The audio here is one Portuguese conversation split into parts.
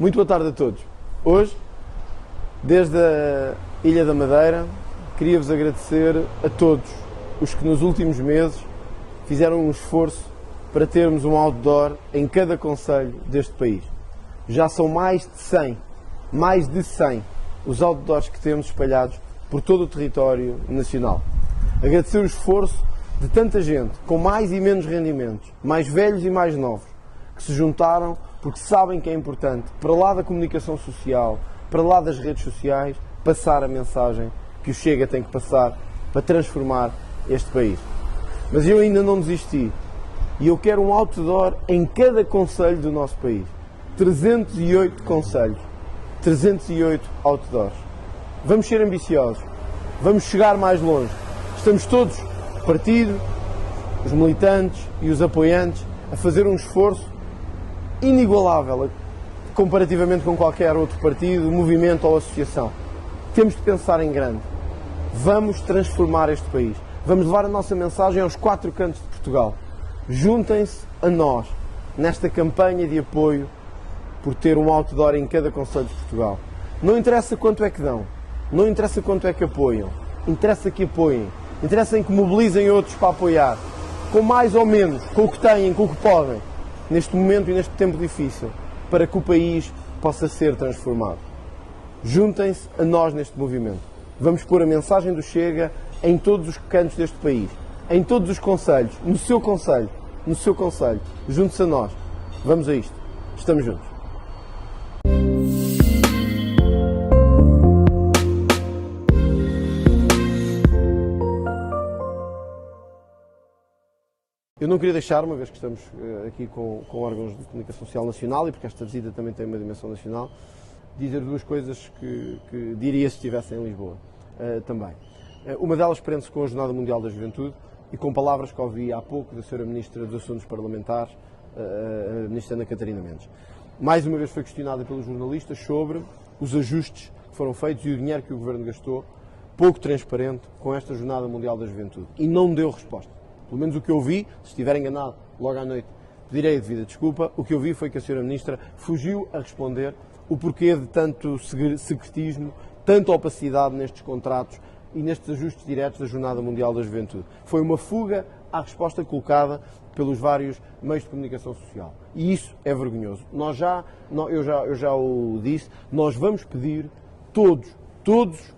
Muito boa tarde a todos. Hoje, desde a Ilha da Madeira, queria-vos agradecer a todos os que nos últimos meses fizeram um esforço para termos um outdoor em cada concelho deste país. Já são mais de 100 os outdoors que temos espalhados por todo o território nacional. Agradecer o esforço de tanta gente, com mais e menos rendimentos, mais velhos e mais novos, que se juntaram porque sabem que é importante, para lá da comunicação social, para lá das redes sociais, passar a mensagem que o Chega tem que passar para transformar este país. Mas eu ainda não desisti e eu quero um outdoor em cada concelho do nosso país. 308 concelhos, 308 outdoors. Vamos ser ambiciosos, vamos chegar mais longe. Estamos todos, o partido, os militantes e os apoiantes, a fazer um esforço inigualável comparativamente com qualquer outro partido, movimento ou associação. Temos de pensar em grande. Vamos transformar este país. Vamos levar a nossa mensagem aos 4 cantos de Portugal. Juntem-se a nós nesta campanha de apoio por ter um outdoor em cada concelho de Portugal. Não interessa quanto é que dão, não interessa quanto é que apoiam, interessa que apoiem, interessa em que mobilizem outros para apoiar, com mais ou menos, com o que têm, com o que podem, neste momento e neste tempo difícil, para que o país possa ser transformado. Juntem-se a nós neste movimento. Vamos pôr a mensagem do Chega em todos os cantos deste país, em todos os concelhos, no seu concelho, junte-se a nós. Vamos a isto. Estamos juntos. Eu não queria deixar, uma vez que estamos aqui com órgãos de comunicação social nacional e porque esta visita também tem uma dimensão nacional, dizer 2 coisas que diria se estivesse em Lisboa também. Uma delas prende-se com a Jornada Mundial da Juventude e com palavras que ouvi há pouco da Sra. Ministra dos Assuntos Parlamentares, a Ministra Ana Catarina Mendes. Mais uma vez foi questionada pelos jornalistas sobre os ajustes que foram feitos e o dinheiro que o Governo gastou, pouco transparente, com esta Jornada Mundial da Juventude. E não deu resposta. Pelo menos o que eu vi, se estiver enganado, logo à noite pedirei a devida desculpa, o que eu vi foi que a Sra. Ministra fugiu a responder o porquê de tanto secretismo, tanta opacidade nestes contratos e nestes ajustes diretos da Jornada Mundial da Juventude. Foi uma fuga à resposta colocada pelos vários meios de comunicação social. E isso é vergonhoso. Eu já o disse, nós vamos pedir todos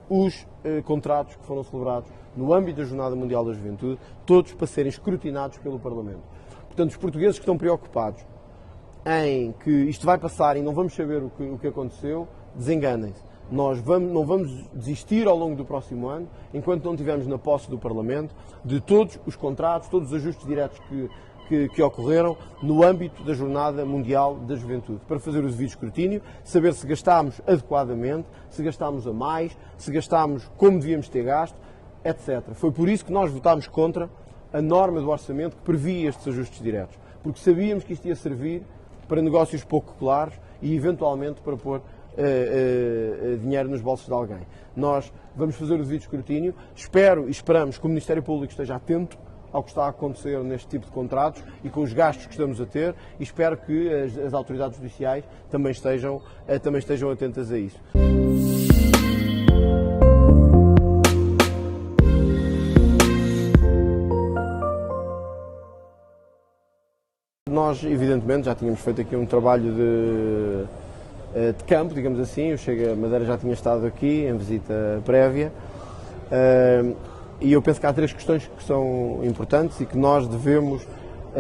os contratos que foram celebrados no âmbito da Jornada Mundial da Juventude, todos para serem escrutinados pelo Parlamento. Portanto, os portugueses que estão preocupados em que isto vai passar e não vamos saber o que aconteceu, desenganem-se. Nós não vamos desistir ao longo do próximo ano, enquanto não tivermos na posse do Parlamento, de todos os contratos, todos os ajustes diretos que ocorreram no âmbito da Jornada Mundial da Juventude, para fazer o devido escrutínio, saber se gastámos adequadamente, se gastámos a mais, se gastámos como devíamos ter gasto, etc. Foi por isso que nós votámos contra a norma do orçamento que previa estes ajustes diretos, porque sabíamos que isto ia servir para negócios pouco claros e eventualmente para pôr dinheiro nos bolsos de alguém. Nós vamos fazer o devido escrutínio, espero e esperamos que o Ministério Público esteja atento ao que está a acontecer neste tipo de contratos e com os gastos que estamos a ter e espero que as autoridades judiciais também estejam atentas a isso. Nós, evidentemente, já tínhamos feito aqui um trabalho de campo, digamos assim. O Chega Madeira já tinha estado aqui em visita prévia e eu penso que há 3 questões que são importantes e que nós devemos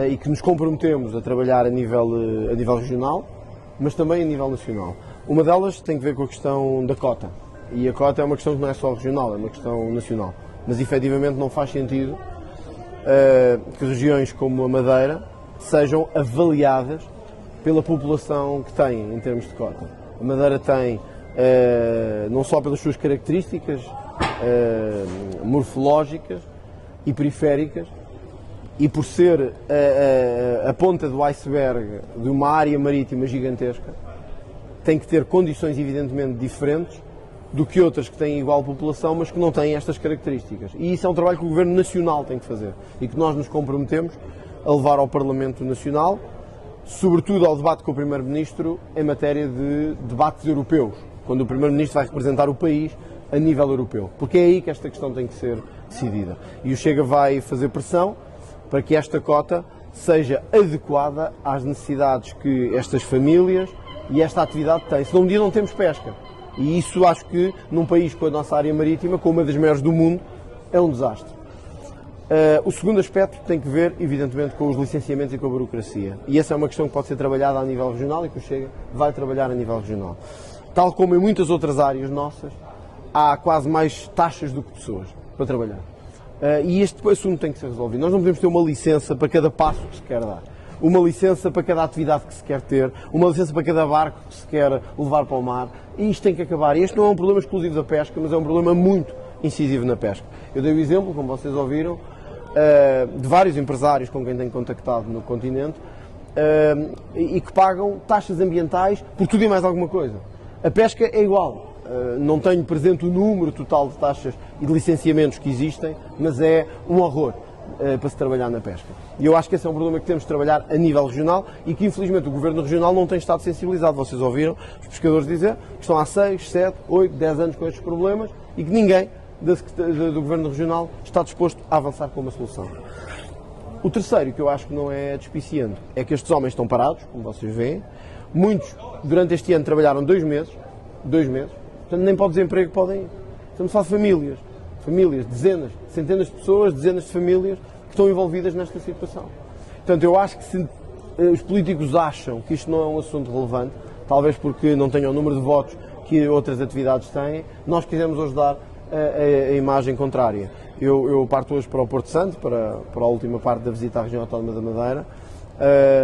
e que nos comprometemos a trabalhar a nível regional, mas também a nível nacional. Uma delas tem que ver com a questão da cota. E a cota é uma questão que não é só regional, é uma questão nacional. Mas, efetivamente, não faz sentido que regiões como a Madeira sejam avaliadas pela população que têm em termos de cota. A Madeira tem, não só pelas suas características morfológicas e periféricas, e por ser a ponta do iceberg de uma área marítima gigantesca, tem que ter condições evidentemente diferentes do que outras que têm igual população, mas que não têm estas características. E isso é um trabalho que o Governo Nacional tem que fazer e que nós nos comprometemos a levar ao Parlamento Nacional sobretudo ao debate com o Primeiro-Ministro em matéria de debates europeus, quando o Primeiro-Ministro vai representar o país a nível europeu, porque é aí que esta questão tem que ser decidida. E o Chega vai fazer pressão para que esta cota seja adequada às necessidades que estas famílias e esta atividade têm. Senão um dia não temos pesca. E isso acho que num país com a nossa área marítima, com uma das maiores do mundo, é um desastre. O segundo aspecto tem que ver, evidentemente, com os licenciamentos e com a burocracia. E essa é uma questão que pode ser trabalhada a nível regional e que o Chega vai trabalhar a nível regional. Tal como em muitas outras áreas nossas, há quase mais taxas do que pessoas para trabalhar. E este assunto tem que ser resolvido. Nós não podemos ter uma licença para cada passo que se quer dar. Uma licença para cada atividade que se quer ter, uma licença para cada barco que se quer levar para o mar. E isto tem que acabar. E este não é um problema exclusivo da pesca, mas é um problema muito incisivo na pesca. Eu dei o exemplo, como vocês ouviram, de vários empresários com quem tenho contactado no continente e que pagam taxas ambientais por tudo e mais alguma coisa. A pesca é igual. Não tenho presente o número total de taxas e de licenciamentos que existem, mas é um horror para se trabalhar na pesca. E eu acho que esse é um problema que temos de trabalhar a nível regional e que infelizmente o Governo Regional não tem estado sensibilizado. Vocês ouviram os pescadores dizer que estão há 6, 7, 8, 10 anos com estes problemas e que ninguém do Governo Regional está disposto a avançar com uma solução. O terceiro, que eu acho que não é despiciando, é que estes homens estão parados, como vocês veem. Muitos, durante este ano, trabalharam 2 meses, portanto nem para o desemprego podem ir. Estamos a falar de famílias, dezenas, centenas de pessoas, dezenas de famílias que estão envolvidas nesta situação. Portanto, eu acho que se os políticos acham que isto não é um assunto relevante, talvez porque não tenham o número de votos que outras atividades têm, nós quisemos hoje dar a imagem contrária. Eu parto hoje para o Porto Santo, para a última parte da visita à região autónoma da Madeira,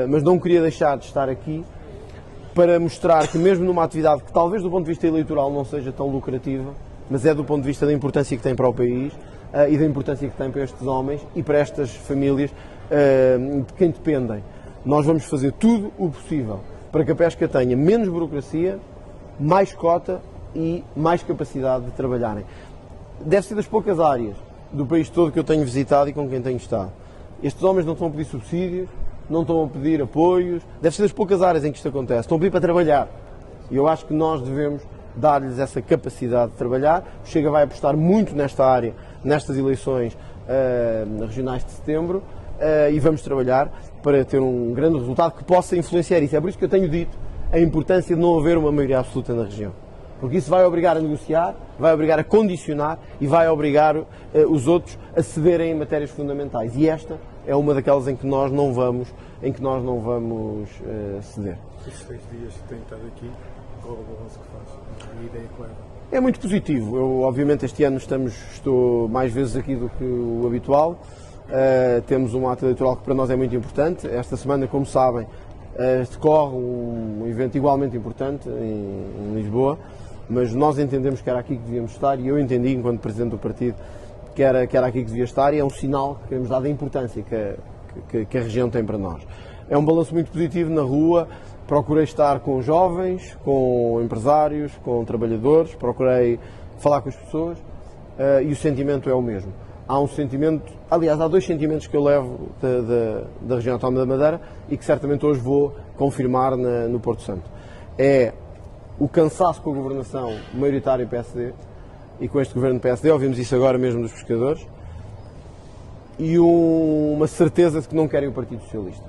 mas não queria deixar de estar aqui para mostrar que mesmo numa atividade que talvez do ponto de vista eleitoral não seja tão lucrativa, mas é do ponto de vista da importância que tem para o país e da importância que tem para estes homens e para estas famílias de quem dependem. Nós vamos fazer tudo o possível para que a pesca tenha menos burocracia, mais cota e mais capacidade de trabalharem. Deve ser das poucas áreas do país todo que eu tenho visitado e com quem tenho estado. Estes homens não estão a pedir subsídios, não estão a pedir apoios, deve ser das poucas áreas em que isto acontece, estão a pedir para trabalhar. E eu acho que nós devemos dar-lhes essa capacidade de trabalhar. O Chega vai apostar muito nesta área, nestas eleições regionais de setembro, e vamos trabalhar para ter um grande resultado que possa influenciar isso. É por isso que eu tenho dito a importância de não haver uma maioria absoluta na região. Porque isso vai obrigar a negociar, vai obrigar a condicionar e vai obrigar os outros a cederem em matérias fundamentais. E esta é uma daquelas em que nós não vamos ceder. Estes 6 dias que tem estado aqui, qual é o balanço que faz? A ideia que leva? É muito positivo. Eu, obviamente, este ano estou mais vezes aqui do que o habitual. Temos um ato eleitoral que para nós é muito importante. Esta semana, como sabem, decorre um evento igualmente importante em Lisboa, mas nós entendemos que era aqui que devíamos estar e eu entendi, enquanto Presidente do Partido, que era aqui que devia estar e é um sinal que queremos dar da importância que a região tem para nós. É um balanço muito positivo na rua, procurei estar com jovens, com empresários, com trabalhadores, procurei falar com as pessoas e o sentimento é o mesmo. Há um sentimento, aliás, há 2 sentimentos que eu levo da região autónoma da Madeira e que certamente hoje vou confirmar no Porto Santo. É o cansaço com a governação maioritária PSD, e com este governo PSD, ouvimos isso agora mesmo dos pescadores, e uma certeza de que não querem o Partido Socialista.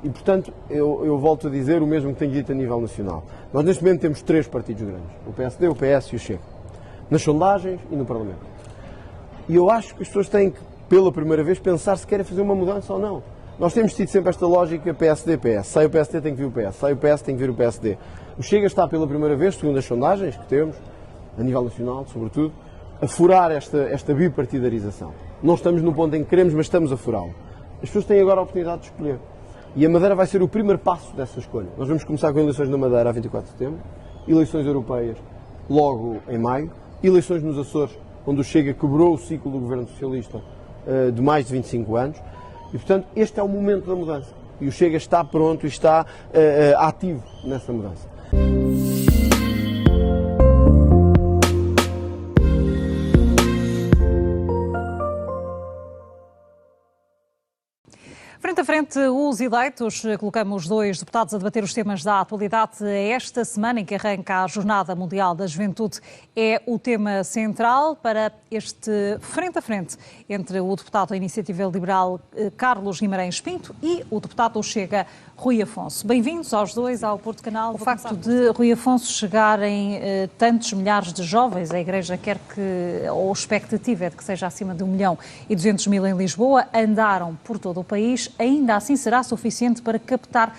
E, portanto, eu volto a dizer o mesmo que tenho dito a nível nacional. Nós, neste momento, temos 3 partidos grandes, o PSD, o PS e o Chega, nas sondagens e no Parlamento. E eu acho que as pessoas têm que, pela primeira vez, pensar se querem fazer uma mudança ou não. Nós temos tido sempre esta lógica PSD-PS. Sai o PSD, tem que vir o PS. Sai o PS, tem que vir o PSD. O Chega está pela primeira vez, segundo as sondagens que temos, a nível nacional, sobretudo, a furar esta bipartidarização. Não estamos no ponto em que queremos, mas estamos a furá-lo. As pessoas têm agora a oportunidade de escolher. E a Madeira vai ser o primeiro passo dessa escolha. Nós vamos começar com eleições na Madeira a 24 de setembro, eleições europeias logo em maio, eleições nos Açores, onde o Chega quebrou o ciclo do governo socialista de mais de 25 anos. E, portanto, este é o momento da mudança. E o Chega está pronto e está ativo nessa mudança. Frente a frente Frente, os eleitos, colocamos 2 deputados a debater os temas da atualidade esta semana em que arranca a Jornada Mundial da Juventude. É o tema central para este frente a frente entre o deputado da Iniciativa Liberal Carlos Guimarães Pinto e o deputado do Chega, Rui Afonso. Bem-vindos aos dois ao Porto Canal. O facto de Rui Afonso chegarem tantos milhares de jovens, a Igreja quer que, ou a expectativa é de que seja acima de 1.200.000 em Lisboa, andaram por todo o país, ainda assim será suficiente para captar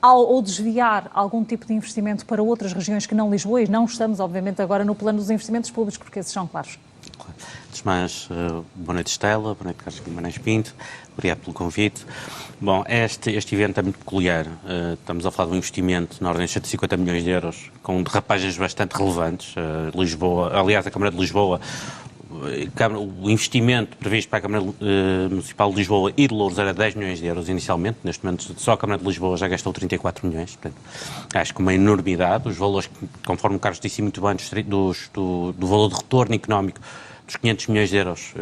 ou desviar algum tipo de investimento para outras regiões que não Lisboa? E não estamos, obviamente, agora no plano dos investimentos públicos, porque esses são claros. Antes de mais, boa noite, Estela, boa noite, Carlos Guimarães Pinto, obrigado pelo convite. Bom, este evento é muito peculiar. Estamos a falar de um investimento na ordem de 150 milhões de euros, com derrapagens bastante relevantes. Lisboa, aliás, a Câmara de Lisboa, o investimento previsto para a Câmara Municipal de Lisboa e de Louros era 10 milhões de euros inicialmente. Neste momento, só a Câmara de Lisboa já gastou 34 milhões. Portanto, acho que uma enormidade. Os valores, conforme o Carlos disse muito bem, do valor de retorno económico dos 500 milhões de euros,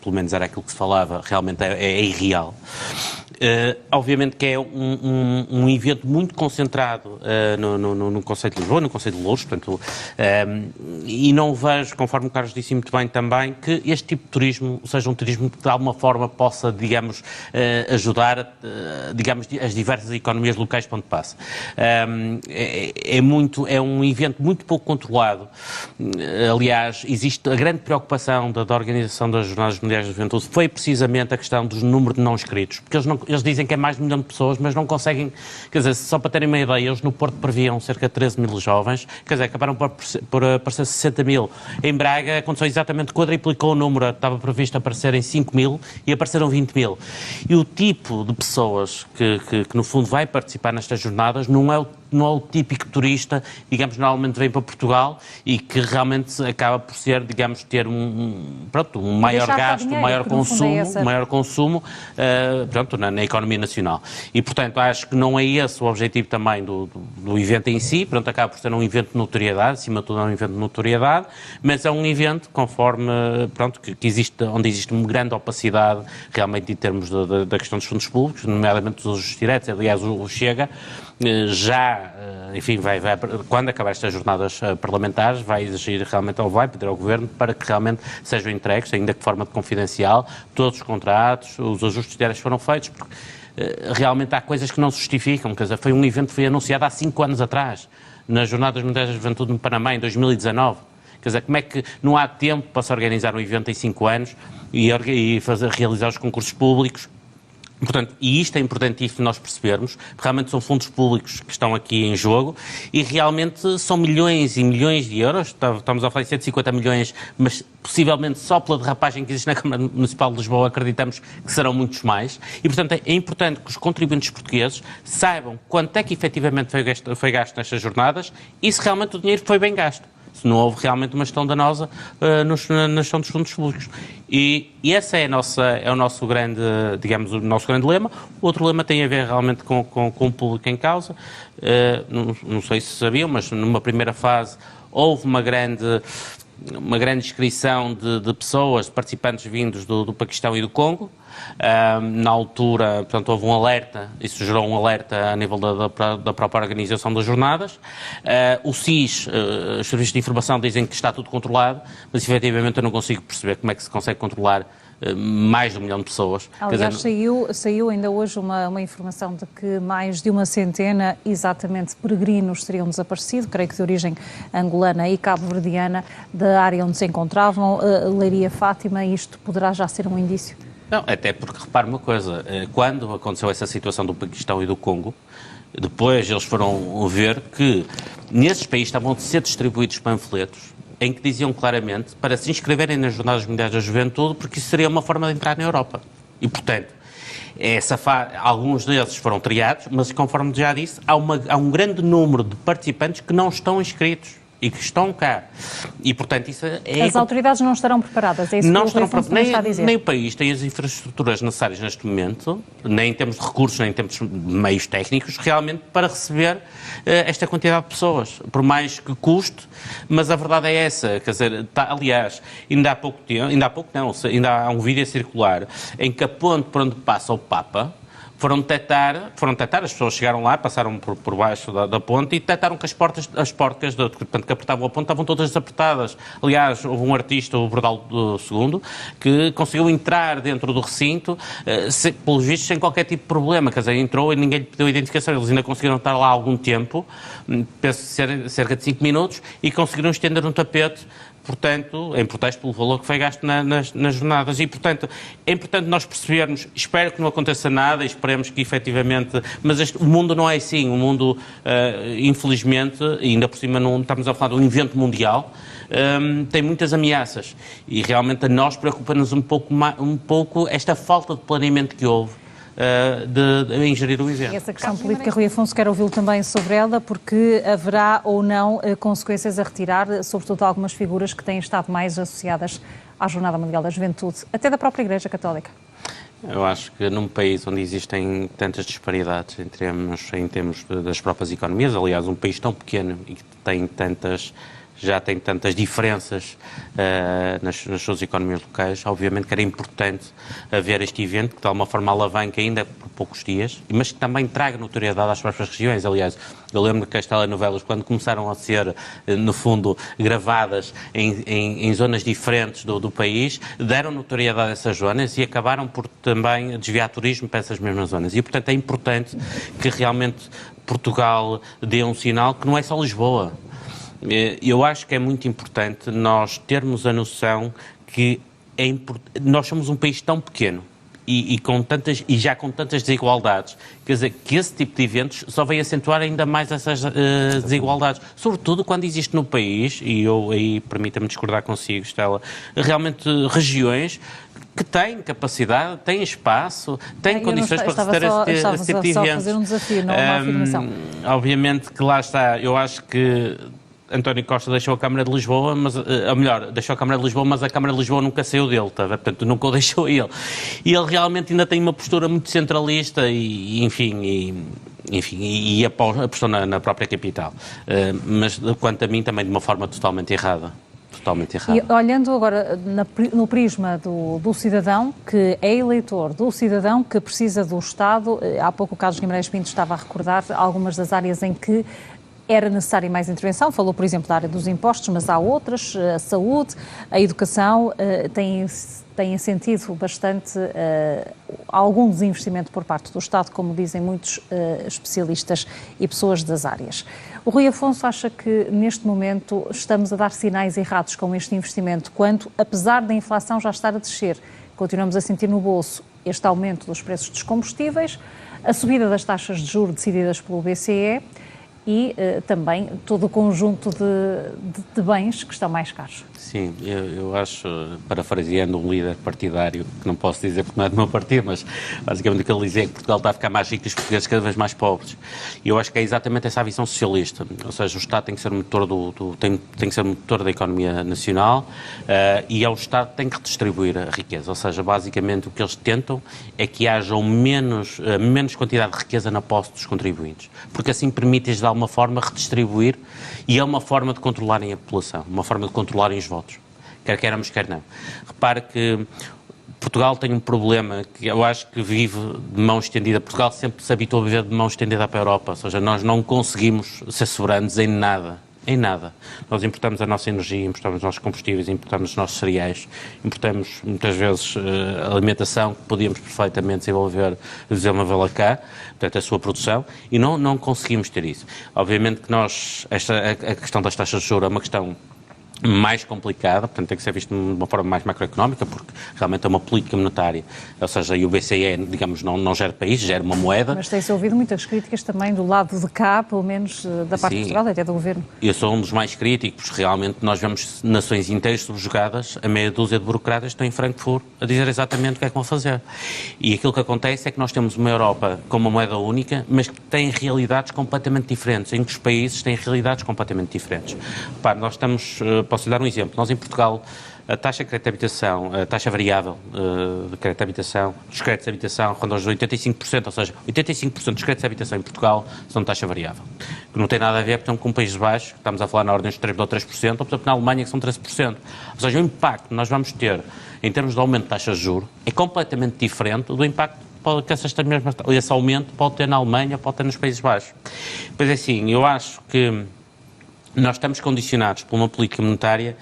pelo menos era aquilo que se falava, realmente é irreal. Obviamente que é um evento muito concentrado no Concelho de Lisboa, no Concelho de Louros, portanto, e não vejo, conforme o Carlos disse muito bem também, que este tipo de turismo seja um turismo que de alguma forma possa, digamos, ajudar, digamos, as diversas economias locais por onde passa. É um evento muito pouco controlado. Aliás, existe a grande preocupação da organização das Jornadas Mundiais da Juventude foi precisamente a questão dos números de não inscritos, porque eles dizem que é mais de 1 milhão de pessoas, mas não conseguem, quer dizer, só para terem uma ideia, eles no Porto previam cerca de 13 mil jovens, quer dizer, acabaram por aparecer 60 mil. Em Braga aconteceu exatamente, quadriplicou o número, estava previsto aparecerem 5 mil e apareceram 20 mil. E o tipo de pessoas que no fundo vai participar nestas jornadas não é o típico turista, digamos, normalmente vem para Portugal e que realmente acaba por ser, digamos, ter um maior gasto, um maior consumo, pronto, na economia nacional. E, portanto, acho que não é esse o objetivo também do evento em si, pronto, acaba por ser um evento de notoriedade, acima de tudo é um evento de notoriedade, mas é um evento, conforme, pronto, que existe, onde existe uma grande opacidade, realmente, em termos da questão dos fundos públicos, nomeadamente dos ajustes diretos. Aliás, o Chega já, enfim, quando acabar estas jornadas parlamentares, vai exigir realmente, ou vai pedir ao Governo para que realmente sejam entregues, ainda que de forma confidencial, todos os contratos, os ajustes diários foram feitos, porque realmente há coisas que não se justificam. Quer dizer, foi um evento que foi anunciado há 5 anos atrás, nas Jornadas Mundiais da Juventude no Panamá, em 2019. Quer dizer, como é que não há tempo para se organizar um evento em 5 anos e realizar os concursos públicos? Portanto, e isto é importantíssimo nós percebermos, realmente são fundos públicos que estão aqui em jogo e realmente são milhões e milhões de euros, estamos a falar de 150 milhões, mas possivelmente só pela derrapagem que existe na Câmara Municipal de Lisboa acreditamos que serão muitos mais e, portanto, é importante que os contribuintes portugueses saibam quanto é que efetivamente foi gasto nestas jornadas e se realmente o dinheiro foi bem gasto. Se não houve realmente uma gestão danosa na gestão dos fundos públicos. E esse é o nosso grande, digamos, o nosso grande lema. O outro lema tem a ver realmente com o público em causa. Não sei se sabiam, mas numa primeira fase houve uma grande inscrição de pessoas, de participantes vindos do Paquistão e do Congo. Na altura, portanto, houve um alerta, isso gerou um alerta a nível da própria organização das jornadas. O SIS, os serviços de informação dizem que está tudo controlado, mas efetivamente eu não consigo perceber como é que se consegue controlar mais de 1 milhão de pessoas. Aliás, saiu ainda hoje uma informação de que mais de 100 exatamente peregrinos teriam desaparecido, creio que de origem angolana e cabo-verdiana, da área onde se encontravam, Leiria, Fátima. Isto poderá já ser um indício? Não, até porque, repare uma coisa, quando aconteceu essa situação do Paquistão e do Congo, depois eles foram ver que nesses países estavam a ser distribuídos panfletos em que diziam claramente para se inscreverem nas Jornadas Mundiais da Juventude, porque isso seria uma forma de entrar na Europa. E, portanto, alguns desses foram triados, mas, conforme já disse, há um grande número de participantes que não estão inscritos e que estão cá. E, portanto, isso é... As autoridades não estarão preparadas, é isso que o Rui Afonso está a dizer. Nem o país tem as infraestruturas necessárias neste momento, nem em termos de recursos, nem em termos de meios técnicos, realmente para receber esta quantidade de pessoas, por mais que custe, mas a verdade é essa, quer dizer, aliás, ainda há um vídeo a circular em que a ponte por onde passa o Papa, foram detectar, as pessoas chegaram lá, passaram por baixo da ponte e detectaram que as porcas, portanto, que apertavam a ponte, estavam todas desapertadas. Aliás, houve um artista, o Bordal II, que conseguiu entrar dentro do recinto, pelos vistos, sem qualquer tipo de problema. Quer dizer, entrou e ninguém lhe pediu identificação. Eles ainda conseguiram estar lá algum tempo, penso cerca de 5 minutos, e conseguiram estender um tapete, portanto, em protesto pelo valor que foi gasto nas jornadas. E, portanto, é importante nós percebermos, espero que não aconteça nada, e esperemos que efetivamente, mas o mundo não é assim, o mundo, infelizmente, e ainda por cima não estamos a falar de um evento mundial, tem muitas ameaças, e realmente a nós preocupa-nos um pouco esta falta de planeamento que houve em gerir o evento. E essa questão política, Rui Afonso, quero ouvi-lo também sobre ela, porque haverá ou não consequências a retirar, sobretudo algumas figuras que têm estado mais associadas à Jornada Mundial da Juventude, até da própria Igreja Católica. Eu acho que num país onde existem tantas disparidades em termos das próprias economias, aliás, um país tão pequeno e que já tem tantas diferenças nas suas economias locais, obviamente que era importante haver este evento que de alguma forma alavanca ainda por poucos dias, mas que também traga notoriedade às próprias regiões. Aliás, eu lembro que as telenovelas, quando começaram a ser, no fundo, gravadas em zonas diferentes do país, deram notoriedade a essas zonas e acabaram por também desviar turismo para essas mesmas zonas. E, portanto, é importante que realmente Portugal dê um sinal que não é só Lisboa. Eu acho que é muito importante nós termos a noção que nós somos um país tão pequeno e já com tantas desigualdades, quer dizer, que esse tipo de eventos só vem acentuar ainda mais essas desigualdades, sobretudo quando existe no país, e eu aí permita-me discordar consigo, Estela, realmente regiões que têm capacidade, têm espaço, têm condições para receber esse tipo de eventos. Só fazer um desafio, não uma afirmação. Obviamente que lá está, eu acho que António Costa deixou a Câmara de Lisboa, deixou a Câmara de Lisboa, mas a Câmara de Lisboa nunca saiu dele, tá? Portanto, nunca o deixou ele. E ele realmente ainda tem uma postura muito centralista e apostou na própria capital. Mas, quanto a mim, também de uma forma totalmente errada. E olhando agora no prisma do cidadão, que é eleitor, do cidadão que precisa do Estado, há pouco o Carlos Guimarães Pinto estava a recordar algumas das áreas em que era necessária mais intervenção, falou, por exemplo, da área dos impostos, mas há outras, a saúde, a educação, têm sentido bastante algum desinvestimento por parte do Estado, como dizem muitos especialistas e pessoas das áreas. O Rui Afonso acha que, neste momento, estamos a dar sinais errados com este investimento, quando, apesar da inflação já estar a descer, continuamos a sentir no bolso este aumento dos preços dos combustíveis, a subida das taxas de juros decididas pelo BCE, e também todo o conjunto de bens que estão mais caros. Sim, eu acho, parafraseando um líder partidário, que não posso dizer porque não é do meu partido, mas basicamente o que ele dizia é que Portugal está a ficar mais rico e os portugueses cada vez mais pobres. E eu acho que é exatamente essa a visão socialista, ou seja, o Estado tem que ser motor tem que ser motor da economia nacional e é o Estado que tem que redistribuir a riqueza, ou seja, basicamente o que eles tentam é que haja menos quantidade de riqueza na posse dos contribuintes, porque assim permite-lhes de alguma forma redistribuir e é uma forma de controlarem a população, uma forma de controlarem os votos, quer queiramos, quer não. Repare que Portugal tem um problema que eu acho que vive de mão estendida. Portugal sempre se habituou a viver de mão estendida para a Europa, ou seja, nós não conseguimos ser soberanos em nada. Em nada. Nós importamos a nossa energia, importamos os nossos combustíveis, importamos os nossos cereais, importamos muitas vezes alimentação que podíamos perfeitamente desenvolvê-la cá, portanto a sua produção, e não conseguimos ter isso. Obviamente que a questão das taxas de juros é uma questão mais complicada, portanto tem que ser visto de uma forma mais macroeconómica, porque realmente é uma política monetária, ou seja, e o BCE, digamos, não gera país, gera uma moeda. Mas tem-se ouvido muitas críticas também do lado de cá, pelo menos da parte de Portugal, até do Governo. Eu sou um dos mais críticos, realmente nós vemos nações inteiras subjugadas, a meia dúzia de burocratas estão em Frankfurt a dizer exatamente o que é que vão fazer. E aquilo que acontece é que nós temos uma Europa com uma moeda única, mas que tem realidades completamente diferentes, em que os países têm realidades completamente diferentes. Repare, nós estamos... Posso dar um exemplo. Nós, em Portugal, a taxa de crédito de habitação, a taxa variável de crédito de habitação, dos créditos de habitação ronda os 85%, ou seja, 85% dos créditos de habitação em Portugal são de taxa variável. Que não tem nada a ver, portanto, com Países Baixos, que estamos a falar na ordem dos 3% ou 3%, ou, portanto, na Alemanha, que são 13%. Ou seja, o impacto que nós vamos ter em termos de aumento de taxas de juros é completamente diferente do impacto que esse aumento pode ter na Alemanha, pode ter nos Países Baixos. Pois é assim, eu acho que nós estamos condicionados por uma política monetária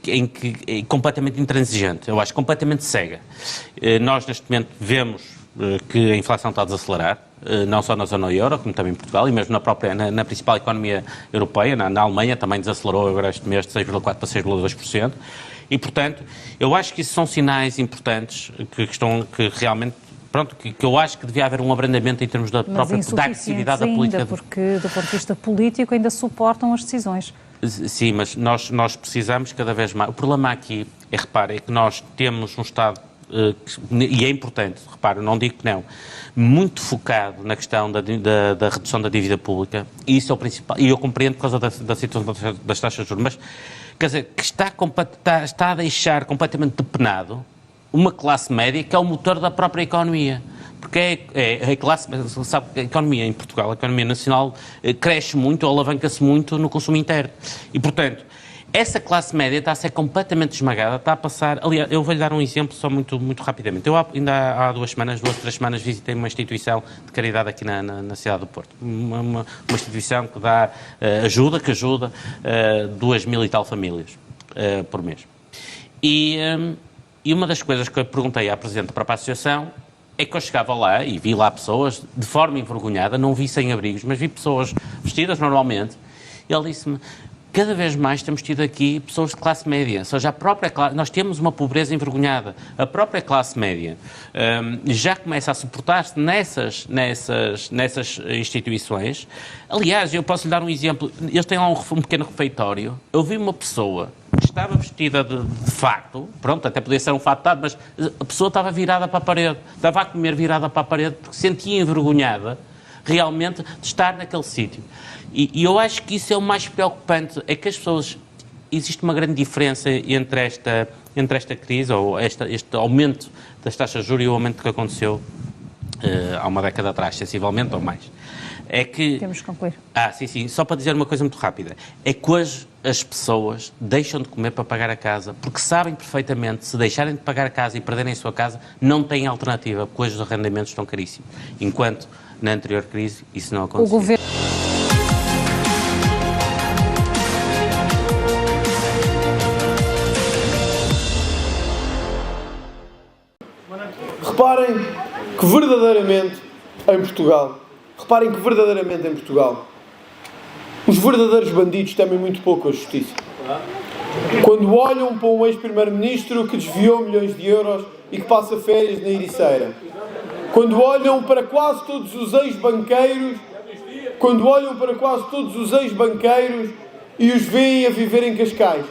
em que é completamente intransigente, eu acho completamente cega. Nós neste momento vemos que a inflação está a desacelerar, não só na zona euro, como também em Portugal, e mesmo na principal economia europeia, na Alemanha, também desacelerou agora este mês de 6,4% para 6,2%, e portanto, eu acho que isso são sinais importantes que realmente, pronto, que eu acho que devia haver um abrandamento em termos da própria da agressividade da política. Ainda, porque do ponto de vista político ainda suportam as decisões. Sim, mas nós precisamos cada vez mais. O problema aqui é que nós temos um Estado, e é importante, repare, não digo que não, muito focado na questão da redução da dívida pública, e isso é o principal, e eu compreendo por causa da situação das taxas de juros, mas, quer dizer, que está a deixar completamente depenado uma classe média que é o motor da própria economia. Porque a classe, sabe, a economia em Portugal, a economia nacional, cresce muito, alavanca-se muito no consumo interno. E, portanto, essa classe média está a ser completamente esmagada, está a passar... Aliás, eu vou-lhe dar um exemplo só muito muito rapidamente. Eu ainda há 2 ou 3 semanas, visitei uma instituição de caridade aqui na cidade do Porto. Uma instituição que dá ajuda 2.000 e tal famílias por mês. E uma das coisas que eu perguntei à Presidente da própria associação é que eu chegava lá e vi lá pessoas de forma envergonhada, não vi sem-abrigos, mas vi pessoas vestidas normalmente, e ele disse-me: cada vez mais temos tido aqui pessoas de classe média, ou seja, nós temos uma pobreza envergonhada. A própria classe média já começa a suportar-se nessas instituições. Aliás, eu posso lhe dar um exemplo. Eles têm lá um pequeno refeitório. Eu vi uma pessoa que estava vestida de fato, pronto, até podia ser um fato dado, mas a pessoa estava virada para a parede, estava a comer virada para a parede porque se sentia envergonhada realmente de estar naquele sítio. E eu acho que isso é o mais preocupante, é que as pessoas... Existe uma grande diferença entre esta crise, ou este aumento das taxas de juros e o aumento que aconteceu há uma década atrás, sensivelmente, ou mais. É que... Temos que concluir. Sim, só para dizer uma coisa muito rápida. É que hoje as pessoas deixam de comer para pagar a casa, porque sabem perfeitamente, se deixarem de pagar a casa e perderem a sua casa, não têm alternativa, porque hoje os arrendamentos estão caríssimos. Enquanto na anterior crise isso não acontecia. O governo... Reparem que verdadeiramente em Portugal, os verdadeiros bandidos temem muito pouco a justiça. Quando olham para um ex-primeiro-ministro que desviou milhões de euros e que passa férias na Ericeira. Quando olham para quase todos os ex-banqueiros, e os veem a viver em Cascais.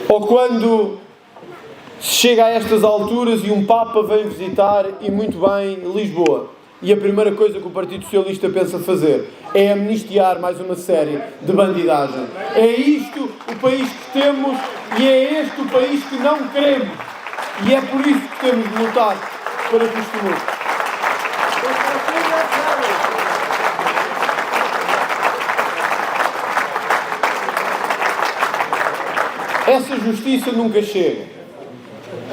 Ou quando se chega a estas alturas e um Papa vem visitar, e muito bem, Lisboa. E a primeira coisa que o Partido Socialista pensa fazer é amnistiar mais uma série de bandidagem. É isto o país que temos e é este o país que não queremos. E é por isso que temos de lutar para que isto mude. Essa justiça nunca chega.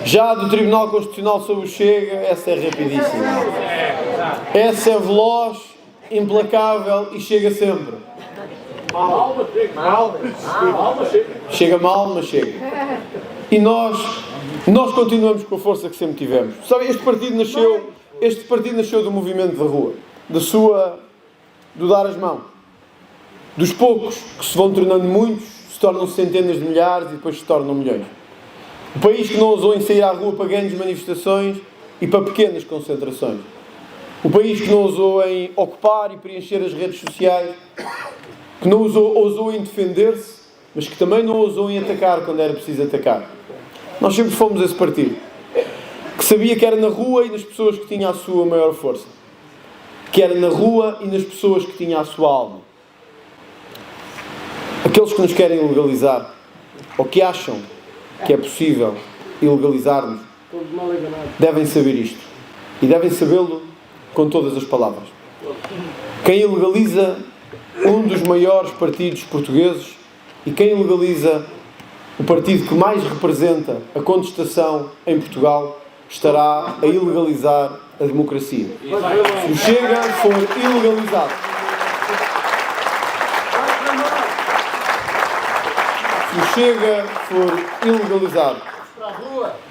Já do Tribunal Constitucional sobre o Chega, essa é rapidíssima. Essa é veloz, implacável e chega sempre. Chega mal, mas chega. E nós continuamos com a força que sempre tivemos. Sabe, este partido nasceu do movimento da rua, do dar as mãos. Dos poucos que se vão tornando muitos, se tornam centenas de milhares e depois se tornam milhões. O país que não ousou em sair à rua para grandes manifestações e para pequenas concentrações. O país que não ousou em ocupar e preencher as redes sociais, que não ousou em defender-se, mas que também não ousou em atacar quando era preciso atacar. Nós sempre fomos esse partido, que sabia que era na rua e nas pessoas que tinha a sua maior força. Que era na rua e nas pessoas que tinha a sua alma. Aqueles que nos querem ilegalizar, ou que acham que é possível ilegalizar-nos, devem saber isto. E devem sabê-lo com todas as palavras. Quem ilegaliza um dos maiores partidos portugueses e quem ilegaliza o partido que mais representa a contestação em Portugal estará a ilegalizar a democracia. Se o Chega for ilegalizado,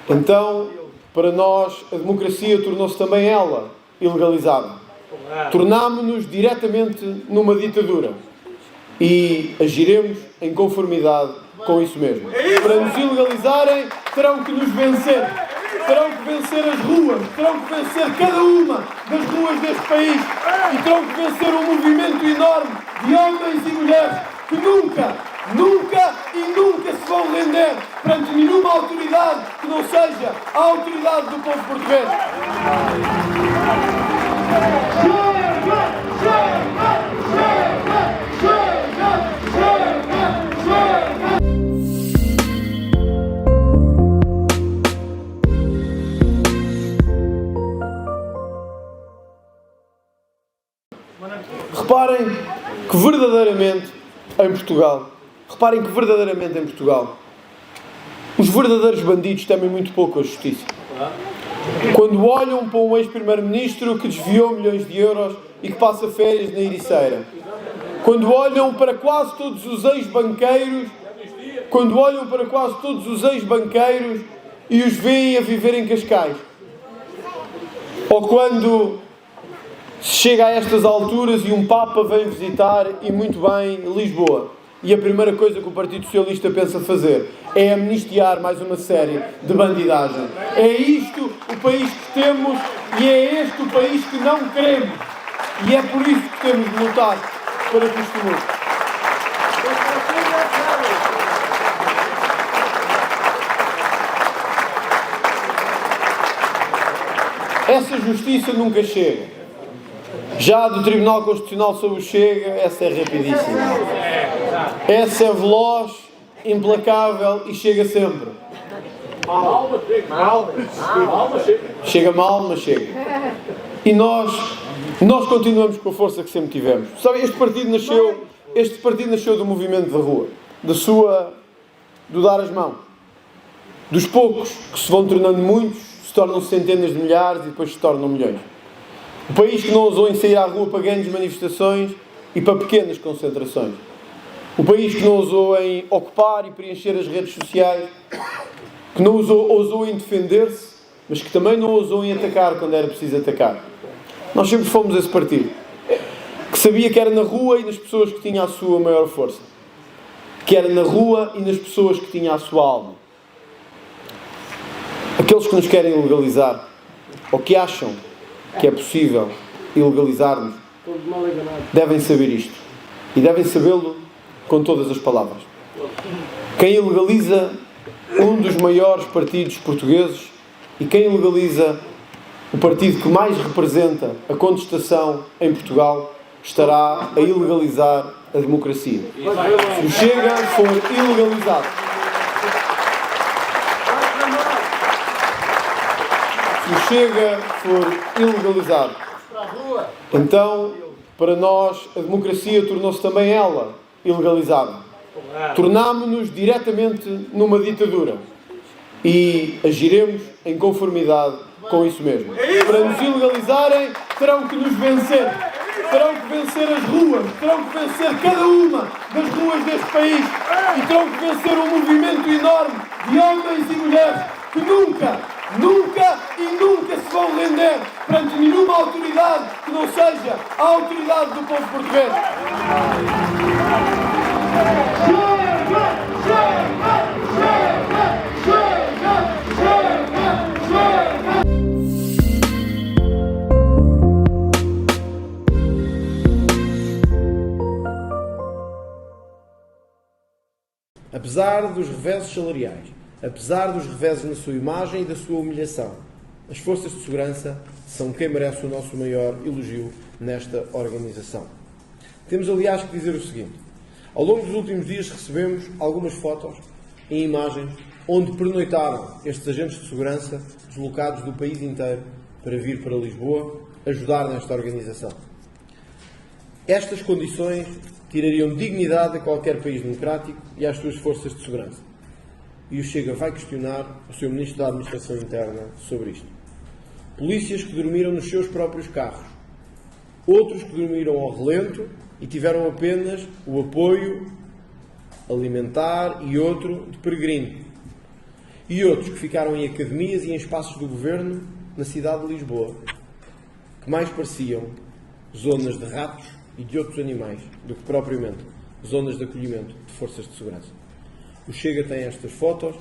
então, para nós, a democracia tornou-se também ela ilegalizada. Tornámo-nos diretamente numa ditadura e agiremos em conformidade com isso mesmo. Para nos ilegalizarem, terão que nos vencer. Terão que vencer as ruas, terão que vencer cada uma das ruas deste país e terão que vencer um movimento enorme de homens e mulheres que nunca se vão render perante nenhuma autoridade que não seja a autoridade do povo português. Reparem que verdadeiramente em Portugal, os verdadeiros bandidos temem muito pouco a justiça. Quando olham para um ex-primeiro-ministro que desviou milhões de euros e que passa férias na Ericeira, quando olham para quase todos os ex-banqueiros, e os veem a viver em Cascais, ou quando se chega a estas alturas e um Papa vem visitar, e muito bem, Lisboa, e a primeira coisa que o Partido Socialista pensa fazer é amnistiar mais uma série de bandidagem. É isto o país que temos e é este o país que não queremos. E é por isso que temos de lutar para que isto mude. Essa justiça nunca chega. Já do Tribunal Constitucional sobre o Chega, essa é rapidíssima. Essa é veloz, implacável e chega sempre. Chega mal, mas chega. E nós continuamos com a força que sempre tivemos. Sabe, este partido nasceu do movimento da rua, do dar as mãos. Dos poucos que se vão tornando muitos, se tornam centenas de milhares e depois se tornam milhões. O país que não ousou em sair à rua para grandes manifestações e para pequenas concentrações. O país que não ousou em ocupar e preencher as redes sociais, que não ousou em defender-se, mas que também não ousou em atacar quando era preciso atacar. Nós sempre fomos esse partido, que sabia que era na rua e nas pessoas que tinha a sua maior força. Que era na rua e nas pessoas que tinha a sua alma. Aqueles que nos querem ilegalizar, ou que acham que é possível ilegalizar-nos, devem saber isto. E devem sabê-lo com todas as palavras. Quem ilegaliza um dos maiores partidos portugueses e quem ilegaliza o partido que mais representa a contestação em Portugal estará a ilegalizar a democracia. Se o Chega for ilegalizado, então, para nós, a democracia tornou-se também ela ilegalizada. Tornámo-nos diretamente numa ditadura e agiremos em conformidade com isso mesmo. Para nos ilegalizarem, terão que nos vencer. Terão que vencer as ruas, terão que vencer cada uma das ruas deste país e terão que vencer um movimento enorme de homens e mulheres que nunca se vão render perante nenhuma autoridade que não seja a autoridade do povo português. Apesar dos reveses salariais, apesar dos reveses na sua imagem e da sua humilhação, as forças de segurança são quem merece o nosso maior elogio nesta organização. Temos, aliás, que dizer o seguinte. Ao longo dos últimos dias recebemos algumas fotos e imagens onde pernoitaram estes agentes de segurança deslocados do país inteiro para vir para Lisboa ajudar nesta organização. Estas condições tirariam dignidade a qualquer país democrático e às suas forças de segurança. e o Chega vai questionar o Sr. Ministro da Administração Interna sobre isto. Polícias que dormiram nos seus próprios carros, outros que dormiram ao relento e tiveram apenas o apoio alimentar e outro de peregrino, e outros que ficaram em academias e em espaços do governo na cidade de Lisboa, que mais pareciam zonas de ratos e de outros animais do que propriamente zonas de acolhimento de forças de segurança. O Chega tem estas fotos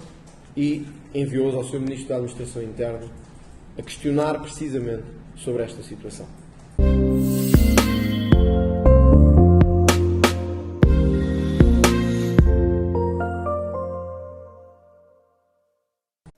e enviou-as ao Sr. Ministro da Administração Interna a questionar precisamente sobre esta situação.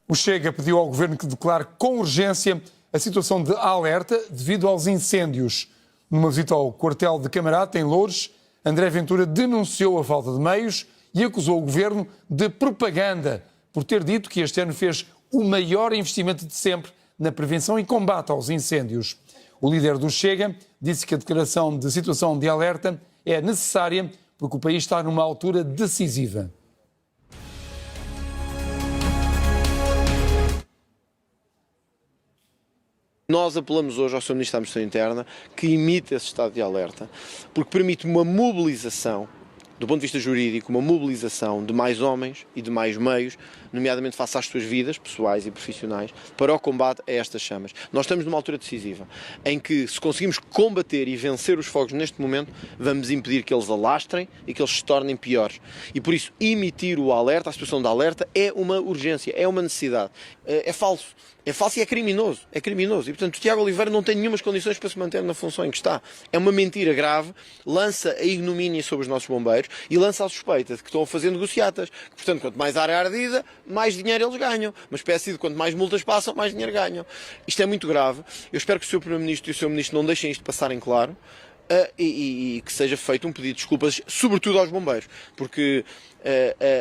O Chega pediu ao Governo que declare com urgência a situação de alerta devido aos incêndios. Numa visita ao quartel de Camarate, em Loures, André Ventura denunciou a falta de meios e acusou o Governo de propaganda por ter dito que este ano fez o maior investimento de sempre na prevenção e combate aos incêndios. O líder do Chega disse que a declaração de situação de alerta é necessária porque o país está numa altura decisiva. Nós apelamos hoje ao Sr. Ministro da Administração Interna que imite esse estado de alerta, porque permite uma mobilização, do ponto de vista jurídico, uma mobilização de mais homens e de mais meios, nomeadamente face às suas vidas pessoais e profissionais, para o combate a estas chamas. Nós estamos numa altura decisiva, em que se conseguimos combater e vencer os fogos neste momento, vamos impedir que eles alastrem e que eles se tornem piores. E por isso, emitir o alerta, a situação de alerta, é uma urgência, é uma necessidade. É falso. É falso e é criminoso. É criminoso. E, portanto, o Tiago Oliveira não tem nenhumas condições para se manter na função em que está. É uma mentira grave, lança a ignomínia sobre os nossos bombeiros e lança a suspeita de que estão a fazer negociatas. Portanto, quanto mais área ardida, mais dinheiro eles ganham. Uma espécie de quanto mais multas passam, mais dinheiro ganham. Isto é muito grave. Eu espero que o Sr. Primeiro-Ministro e o Sr. Ministro não deixem isto passar em claro e que seja feito um pedido de desculpas, sobretudo aos bombeiros, porque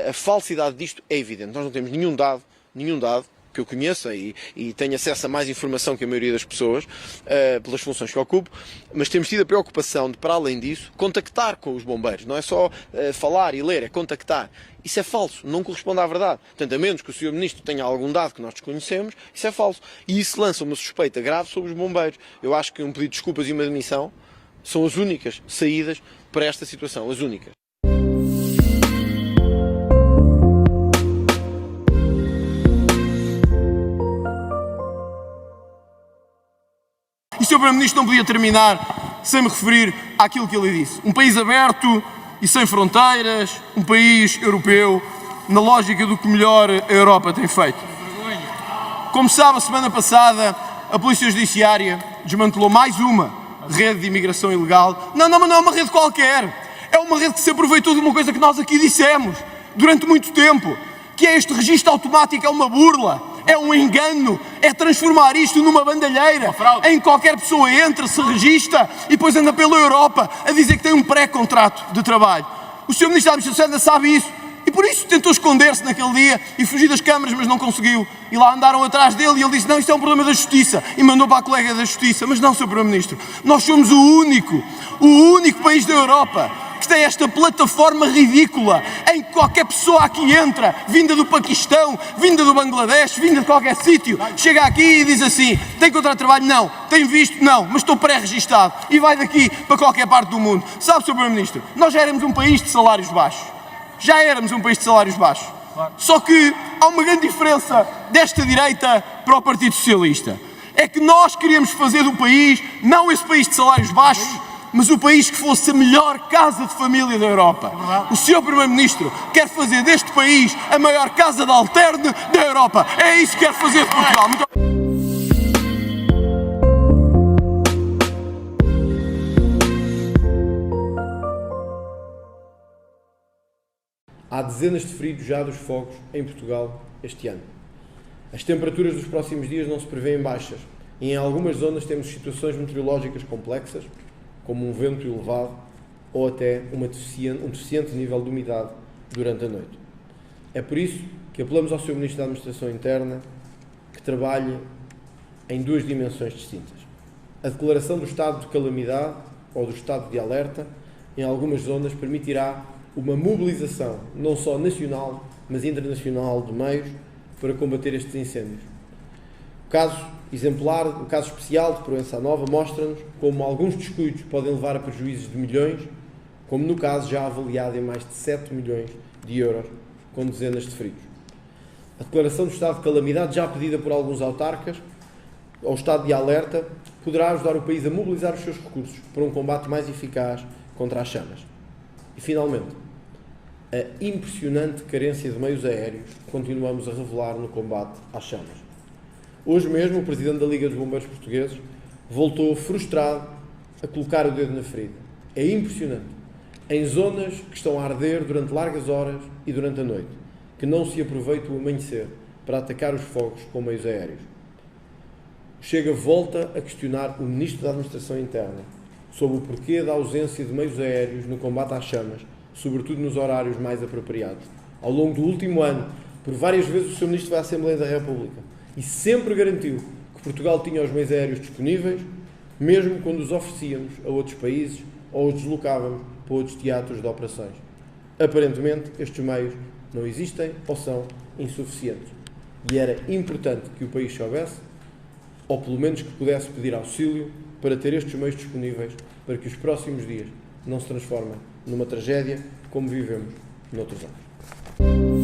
a falsidade disto é evidente. Nós não temos nenhum dado que eu conheça e tenho acesso a mais informação que a maioria das pessoas, pelas funções que ocupo, mas temos tido a preocupação de, para além disso, contactar com os bombeiros. Não é só falar e ler, é contactar. Isso é falso, não corresponde à verdade. Portanto, a menos que o Sr. Ministro tenha algum dado que nós desconhecemos, isso é falso. E isso lança uma suspeita grave sobre os bombeiros. Eu acho que um pedido de desculpas e uma demissão são as únicas saídas para esta situação, as únicas. E o Sr. Primeiro-Ministro não podia terminar sem me referir àquilo que ele disse. Um país aberto e sem fronteiras, um país europeu, na lógica do que melhor a Europa tem feito. Como sabe, a semana passada a Polícia Judiciária desmantelou mais uma rede de imigração ilegal. Não é uma rede qualquer. É uma rede que se aproveitou de uma coisa que nós aqui dissemos durante muito tempo, que é este registro automático, é uma burla. É um engano, é transformar isto numa bandalheira em qualquer pessoa entra, se registra e depois anda pela Europa a dizer que tem um pré-contrato de trabalho. O Sr. Ministro da Administração ainda sabe isso e por isso tentou esconder-se naquele dia e fugir das câmaras, mas não conseguiu. E lá andaram atrás dele e ele disse, não, isto é um problema da Justiça, e mandou para a colega da Justiça. Mas não, Sr. Primeiro-Ministro, nós somos o único país da Europa que tem esta plataforma ridícula em que qualquer pessoa aqui entra, vinda do Paquistão, vinda do Bangladesh, vinda de qualquer sítio, chega aqui e diz assim, tem contrato de trabalho? Não. Tem visto? Não. Mas estou pré-registado. E vai daqui para qualquer parte do mundo. Sabe, Sr. Primeiro-Ministro, nós já éramos um país de salários baixos. Já éramos um país de salários baixos. Só que há uma grande diferença desta direita para o Partido Socialista. É que nós queríamos fazer do país, não esse país de salários baixos, mas o país que fosse a melhor casa de família da Europa. O Sr. Primeiro-Ministro quer fazer deste país a maior casa de alterne da Europa. É isso que quer fazer de Portugal. Há dezenas de feridos já dos fogos em Portugal este ano. As temperaturas dos próximos dias não se prevêem baixas e em algumas zonas temos situações meteorológicas complexas, como um vento elevado ou até um deficiente nível de umidade durante a noite. É por isso que apelamos ao Sr. Ministro da Administração Interna que trabalhe em duas dimensões distintas. A declaração do estado de calamidade ou do estado de alerta em algumas zonas permitirá uma mobilização não só nacional, mas internacional de meios para combater estes incêndios. O caso exemplar, o caso especial de Proença Nova mostra-nos como alguns descuidos podem levar a prejuízos de milhões, como no caso já avaliado em mais de 7 milhões de euros, com dezenas de feridos. A declaração do estado de calamidade, já pedida por alguns autarcas, ao estado de alerta, poderá ajudar o país a mobilizar os seus recursos para um combate mais eficaz contra as chamas. E, finalmente, a impressionante carência de meios aéreos que continuamos a revelar no combate às chamas. Hoje mesmo, o Presidente da Liga dos Bombeiros Portugueses voltou frustrado a colocar o dedo na ferida. É impressionante. Em zonas que estão a arder durante largas horas e durante a noite, que não se aproveita o amanhecer para atacar os fogos com meios aéreos. O Chega volta a questionar o Ministro da Administração Interna sobre o porquê da ausência de meios aéreos no combate às chamas, sobretudo nos horários mais apropriados. Ao longo do último ano, por várias vezes o Sr. Ministro vai à Assembleia da República e sempre garantiu que Portugal tinha os meios aéreos disponíveis, mesmo quando os oferecíamos a outros países ou os deslocávamos para outros teatros de operações. Aparentemente, estes meios não existem ou são insuficientes. E era importante que o país soubesse, ou pelo menos que pudesse pedir auxílio para ter estes meios disponíveis para que os próximos dias não se transformem numa tragédia como vivemos noutros anos.